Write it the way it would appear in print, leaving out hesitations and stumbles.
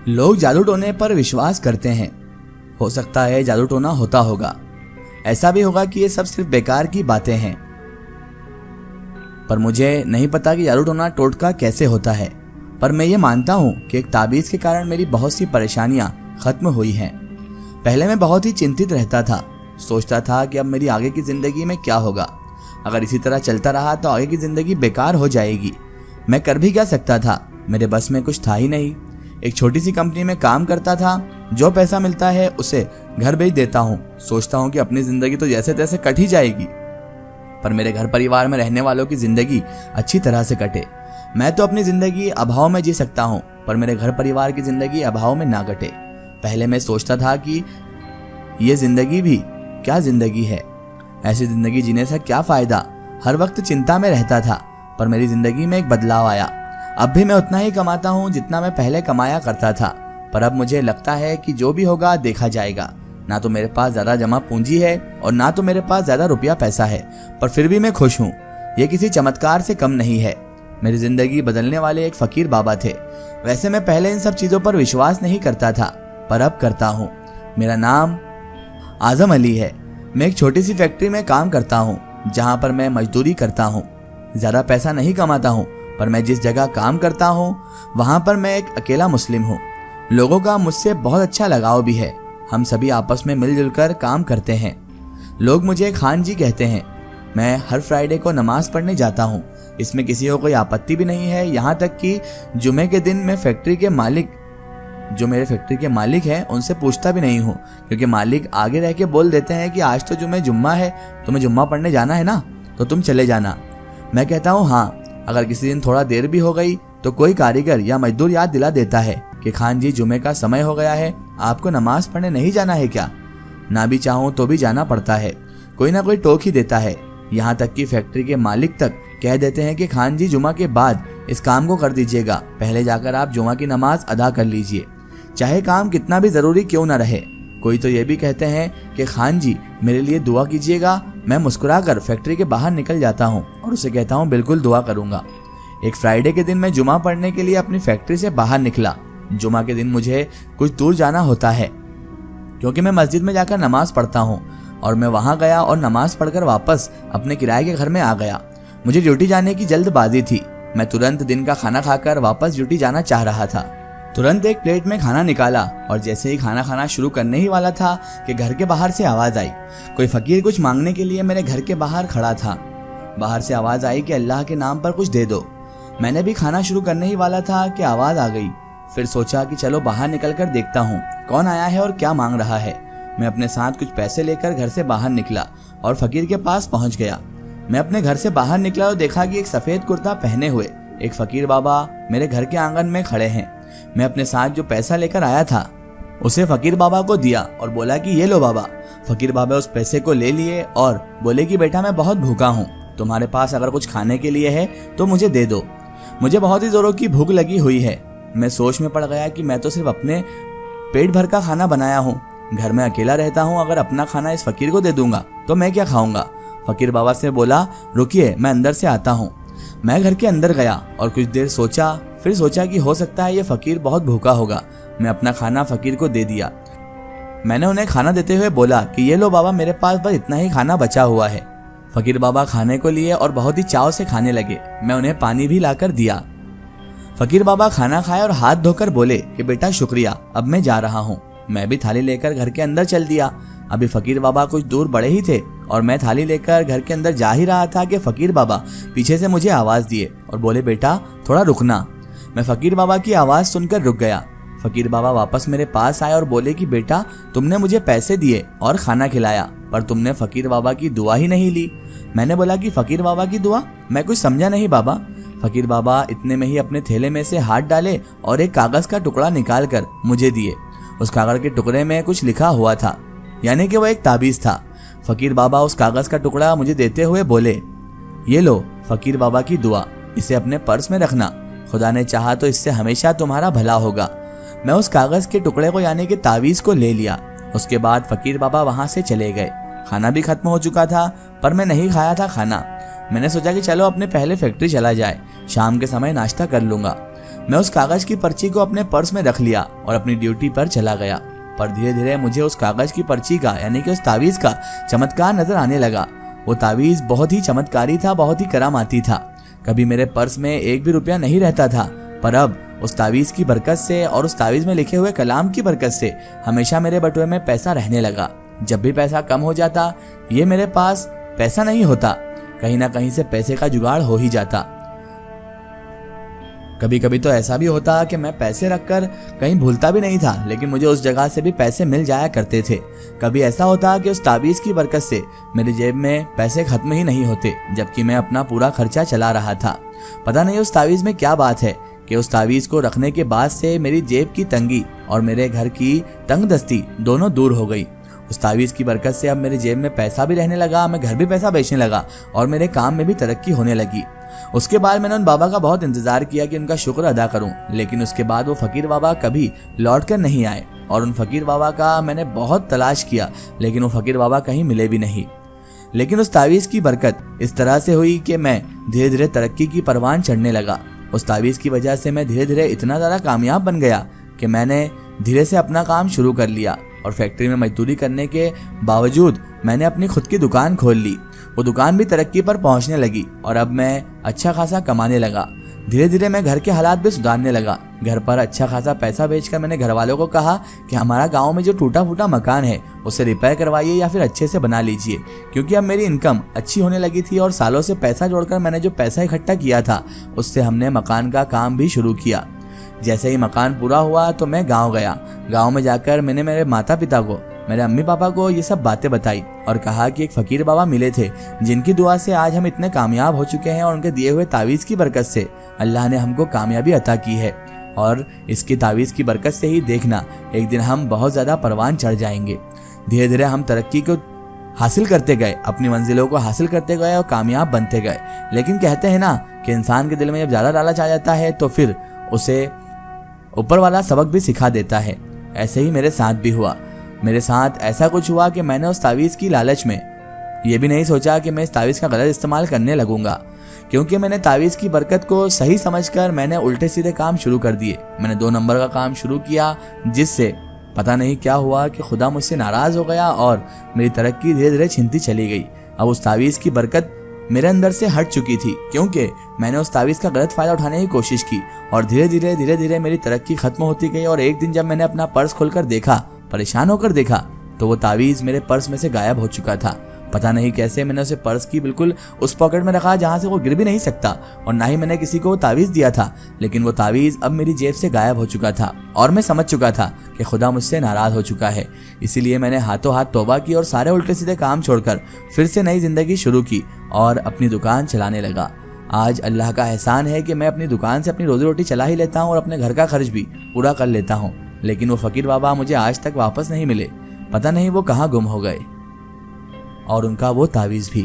लोग जादू टोने पर विश्वास करते हैं। हो सकता है जादू टोना होता होगा, ऐसा भी होगा कि ये सब सिर्फ बेकार की बातें हैं, पर मुझे नहीं पता कि जादू टोना टोटका कैसे होता है। पर मैं ये मानता हूँ कि एक ताबीज़ के कारण मेरी बहुत सी परेशानियाँ खत्म हुई हैं। पहले मैं बहुत ही चिंतित रहता था, सोचता था कि अब मेरी आगे की ज़िंदगी में क्या होगा। अगर इसी तरह चलता रहा तो आगे की ज़िंदगी बेकार हो जाएगी। मैं कर भी क्या सकता था, मेरे बस में कुछ था ही नहीं। एक छोटी सी कंपनी में काम करता था, जो पैसा मिलता है उसे घर भेज देता हूँ। सोचता हूँ कि अपनी ज़िंदगी तो जैसे तैसे कट ही जाएगी, पर मेरे घर परिवार में रहने वालों की ज़िंदगी अच्छी तरह से कटे। मैं तो अपनी ज़िंदगी अभाव में जी सकता हूँ, पर मेरे घर परिवार की ज़िंदगी अभाव में ना कटे। पहले मैं सोचता था कि ये ज़िंदगी भी क्या ज़िंदगी है, ऐसी ज़िंदगी जीने से क्या फ़ायदा। हर वक्त चिंता में रहता था, पर मेरी ज़िंदगी में एक बदलाव आया। अब भी मैं उतना ही कमाता हूँ जितना मैं पहले कमाया करता था, पर अब मुझे लगता है कि जो भी होगा देखा जाएगा। ना तो मेरे पास ज़्यादा जमा पूंजी है और ना तो मेरे पास ज़्यादा रुपया पैसा है, पर फिर भी मैं खुश हूँ। ये किसी चमत्कार से कम नहीं है। मेरी ज़िंदगी बदलने वाले एक फ़कीर बाबा थे। वैसे मैं पहले इन सब चीज़ों पर विश्वास नहीं करता था, पर अब करता हूँ। मेरा नाम आज़म अली है। मैं एक छोटी सी फैक्ट्री में काम करता हूँ, जहाँ पर मैं मजदूरी करता हूँ। ज़्यादा पैसा नहीं कमाता हूँ, पर मैं जिस जगह काम करता हूँ वहाँ पर मैं एक अकेला मुस्लिम हूँ। लोगों का मुझसे बहुत अच्छा लगाव भी है। हम सभी आपस में मिलजुल कर काम करते हैं। लोग मुझे खान जी कहते हैं। मैं हर फ्राइडे को नमाज पढ़ने जाता हूँ, इसमें किसी को कोई आपत्ति भी नहीं है। यहाँ तक कि जुमे के दिन मैं जो मेरे फैक्ट्री के मालिक हैं उनसे पूछता भी नहीं हूँ, क्योंकि मालिक आगे रह के बोल देते हैं कि आज तो जुम्मा है, तुम्हें जुम्मा पढ़ने जाना है ना, तो तुम चले जाना। मैं कहता हूँ हाँ। अगर किसी दिन थोड़ा देर भी हो गई तो कोई कारीगर या मजदूर याद दिला देता है कि खान जी जुमे का समय हो गया है, आपको नमाज पढ़ने नहीं जाना है क्या। ना भी चाहूँ तो भी जाना पड़ता है, कोई ना कोई टोक ही देता है। यहाँ तक कि फैक्ट्री के मालिक तक कह देते हैं कि खान जी जुमा के बाद इस काम को कर दीजिएगा, पहले जाकर आप जुमा की नमाज अदा कर लीजिए, चाहे काम कितना भी ज़रूरी क्यों ना रहे। कोई तो ये भी कहते हैं कि खान जी मेरे लिए दुआ कीजिएगा। मैं मुस्कुराकर फैक्ट्री के बाहर निकल जाता हूँ और उसे कहता हूँ बिल्कुल दुआ करूँगा। एक फ्राइडे के दिन मैं जुमा पढ़ने के लिए अपनी फैक्ट्री से बाहर निकला। जुमा के दिन मुझे कुछ दूर जाना होता है, क्योंकि मैं मस्जिद में जाकर नमाज पढ़ता हूँ, और मैं वहाँ गया और नमाज पढ़कर वापस अपने किराए के घर में आ गया। मुझे ड्यूटी जाने की जल्दबाजी थी। मैं तुरंत दिन का खाना खाकर वापस ड्यूटी जाना चाह रहा था। तुरंत एक प्लेट में खाना निकाला और जैसे ही खाना खाना शुरू करने ही वाला था कि घर के बाहर से आवाज़ आई। कोई फ़कीर कुछ मांगने के लिए मेरे घर के बाहर खड़ा था। बाहर से आवाज़ आई कि अल्लाह के नाम पर कुछ दे दो। मैंने भी खाना शुरू करने ही वाला था कि आवाज़ आ गई। फिर सोचा कि चलो बाहर निकल कर देखता हूँ कौन आया है और क्या मांग रहा है। मैं अपने साथ कुछ पैसे लेकर घर से बाहर निकला और फ़कीर के पास पहुँच गया। मैं अपने घर से बाहर निकला और देखा कि एक सफ़ेद कुर्ता पहने हुए एक फ़कीर बाबा मेरे घर के आंगन में खड़े हैं। मैं अपने साथ जो पैसा लेकर आया था उसे फ़कीर बाबा को दिया और बोला कि ये लो बाबा। फ़कीर बाबा उस पैसे को ले लिए और बोले कि बेटा मैं बहुत भूखा हूँ, तुम्हारे पास अगर कुछ खाने के लिए है तो मुझे दे दो। मुझे बहुत ही ज़ोरों की भूख लगी हुई है। मैं सोच में पड़ गया कि मैं तो सिर्फ अपने पेट भर का खाना बनाया हूँ, घर में अकेला रहता हूँ, अगर अपना खाना इस फ़कीर को दे दूंगा तो मैं क्या खाऊंगा। फ़कीर बाबा से बोला रुकिए मैं अंदर से आता हूँ। मैं घर के अंदर गया और कुछ देर सोचा, फिर सोचा कि हो सकता है ये फ़कीर बहुत भूखा होगा। मैं अपना खाना फ़कीर को दे दिया। मैंने उन्हें खाना देते हुए बोला कि ये लो बाबा, मेरे पास बस इतना ही खाना बचा हुआ है। फ़कीर बाबा खाने को लिए और बहुत ही चाव से खाने लगे। मैं उन्हें पानी भी लाकर दिया। फ़कीर बाबा खाना खाए और हाथ धोकर बोले कि बेटा शुक्रिया, अब मैं जा रहा हूँ। मैं भी थाली लेकर घर के अंदर चल दिया। अभी फ़कीर बाबा कुछ दूर बड़े ही थे और मैं थाली लेकर घर के अंदर जा ही रहा था कि फ़कीर बाबा पीछे से मुझे आवाज़ दिए और बोले बेटा थोड़ा रुकना। मैं फ़कीर बाबा की आवाज़ सुनकर रुक गया। फ़कीर बाबा वापस मेरे पास आए और बोले कि बेटा तुमने मुझे पैसे दिए और खाना खिलाया, पर तुमने फ़कीर बाबा की दुआ ही नहीं ली। मैंने बोला कि फ़कीर बाबा की दुआ? मैं कुछ समझा नहीं बाबा। फ़कीर बाबा इतने में ही अपने थैले में से हाथ डाले और एक कागज़ का टुकड़ा निकाल कर मुझे दिए। उस कागज़ के टुकड़े में कुछ लिखा हुआ था, यानी कि वह एक ताबीज़ था। फ़कीर बाबा उस कागज़ का टुकड़ा मुझे देते हुए बोले ये लो फ़कीर बाबा की दुआ, इसे अपने पर्स में रखना, खुदा ने चाहा तो इससे हमेशा तुम्हारा भला होगा। मैं उस कागज़ के टुकड़े को यानी कि तावीज़ को ले लिया। उसके बाद फ़कीर बाबा वहाँ से चले गए। खाना भी खत्म हो चुका था, पर मैं नहीं खाया था खाना। मैंने सोचा कि चलो अपने पहले फैक्ट्री चला जाए, शाम के समय नाश्ता कर लूँगा। मैं उस कागज की पर्ची को अपने पर्स में रख लिया और अपनी ड्यूटी पर चला गया। पर धीरे धीरे मुझे उस कागज की पर्ची का यानी कि उस तावीज का चमत्कार नजर आने लगा। वो तावीज बहुत ही चमत्कारी था, बहुत ही करामाती था। कभी मेरे पर्स में एक भी रुपया नहीं रहता था, पर अब उस तावीज की बरकत से और उस तावीज में लिखे हुए कलाम की बरकत से हमेशा मेरे बटुए में पैसा रहने लगा। जब भी पैसा कम हो जाता, ये मेरे पास पैसा नहीं होता, कहीं ना कहीं से पैसे का जुगाड़ हो ही जाता। कभी कभी तो ऐसा भी होता कि मैं पैसे रखकर कहीं भूलता भी नहीं था, लेकिन मुझे उस जगह से भी पैसे मिल जाया करते थे। कभी ऐसा होता कि उस ताबीज की बरकत से मेरी जेब में पैसे खत्म ही नहीं होते, जबकि मैं अपना पूरा खर्चा चला रहा था। पता नहीं उस ताबीज में क्या बात है कि उस ताबीज को रखने के बाद से मेरी जेब की तंगी और मेरे घर की तंगदस्ती दोनों दूर हो गई। उस तावीज की बरकत से अब मेरी जेब में पैसा भी रहने लगा, मैं घर भी पैसा बेचने लगा और मेरे काम में भी तरक्की होने लगी। उसके बाद मैंने उन बाबा का बहुत इंतजार किया कि उनका शुक्र अदा करूं, लेकिन उसके बाद वो फकीर बाबा कभी लौट कर नहीं आए और उन फकीर बाबा का मैंने बहुत तलाश किया, लेकिन वो फकीर बाबा कहीं मिले भी नहीं। लेकिन उस तावीज की बरकत इस तरह से हुई कि मैं धीरे धीरे तरक्की की परवान चढ़ने लगा। उस तावीज की वजह से मैं धीरे धीरे इतना ज़्यादा कामयाब बन गया कि मैंने धीरे से अपना काम शुरू कर लिया और फैक्ट्री में मजदूरी करने के बावजूद मैंने अपनी खुद की दुकान खोल ली। वो दुकान भी तरक्की पर पहुंचने लगी और अब मैं अच्छा खासा कमाने लगा। धीरे धीरे मैं घर के हालात भी सुधारने लगा। घर पर अच्छा खासा पैसा बेचकर मैंने घर वालों को कहा कि हमारा गांव में जो टूटा फूटा मकान है उसे रिपेयर करवाइए या फिर अच्छे से बना लीजिए, क्योंकि अब मेरी इनकम अच्छी होने लगी थी और सालों से पैसा जोड़कर मैंने जो पैसा इकट्ठा किया था उससे हमने मकान का काम भी शुरू किया। जैसे ही मकान पूरा हुआ तो मैं गांव गया। गांव में जाकर मैंने मेरे माता पिता को, मेरे अम्मी पापा को ये सब बातें बताई और कहा कि एक फकीर बाबा मिले थे जिनकी दुआ से आज हम इतने कामयाब हो चुके हैं और उनके दिए हुए तावीज़ की बरकत से अल्लाह ने हमको कामयाबी अता की है और इसकी तावीज़ की बरकत से ही देखना एक दिन हम बहुत ज़्यादा परवान चढ़ जाएंगे। धीरे धीरे हम तरक्की को हासिल करते गए, अपनी मंजिलों को हासिल करते गए और कामयाब बनते गए। लेकिन कहते हैं ना कि इंसान के दिल में जब ज़्यादा लालच आ जाता है तो फिर उसे ऊपर वाला सबक भी सिखा देता है। ऐसे ही मेरे साथ भी हुआ। मेरे साथ ऐसा कुछ हुआ कि मैंने उस तावीज़ की लालच में ये भी नहीं सोचा कि मैं इस तावीज़ का गलत इस्तेमाल करने लगूंगा, क्योंकि मैंने तावीज़ की बरकत को सही समझकर मैंने उल्टे सीधे काम शुरू कर दिए। मैंने 2 नंबर का काम शुरू किया, जिससे पता नहीं क्या हुआ कि खुदा मुझसे नाराज़ हो गया और मेरी तरक्की धीरे धीरे छिनती चली गई। अब उस तावीज़ की बरकत मेरे अंदर से हट चुकी थी, क्योंकि मैंने उस तावीज़ का गलत फ़ायदा उठाने की कोशिश की और धीरे धीरे मेरी तरक्की खत्म होती गई। और एक दिन जब मैंने अपना पर्स खोलकर देखा, परेशान होकर देखा, तो वो तावीज़ मेरे पर्स में से गायब हो चुका था। पता नहीं कैसे मैंने उसे पर्स की बिल्कुल उस पॉकेट में रखा जहाँ से वो गिर भी नहीं सकता, और ना ही मैंने किसी को वो तावीज़ दिया था, लेकिन वो तावीज़ अब मेरी जेब से गायब हो चुका था और मैं समझ चुका था कि खुदा मुझसे नाराज़ हो चुका है। इसीलिए मैंने हाथों हाथ तौबा की और सारे उल्टे सीधे काम छोड़कर फिर से नई ज़िंदगी शुरू की और अपनी दुकान चलाने लगा। आज अल्लाह का एहसान है कि मैं अपनी दुकान से अपनी रोजी रोटी चला ही लेता हूँ और अपने घर का खर्च भी पूरा कर लेता हूँ। लेकिन वो फकीर बाबा मुझे आज तक वापस नहीं मिले। पता नहीं वो कहाँ गुम हो गए, और उनका वो तावीज़ भी।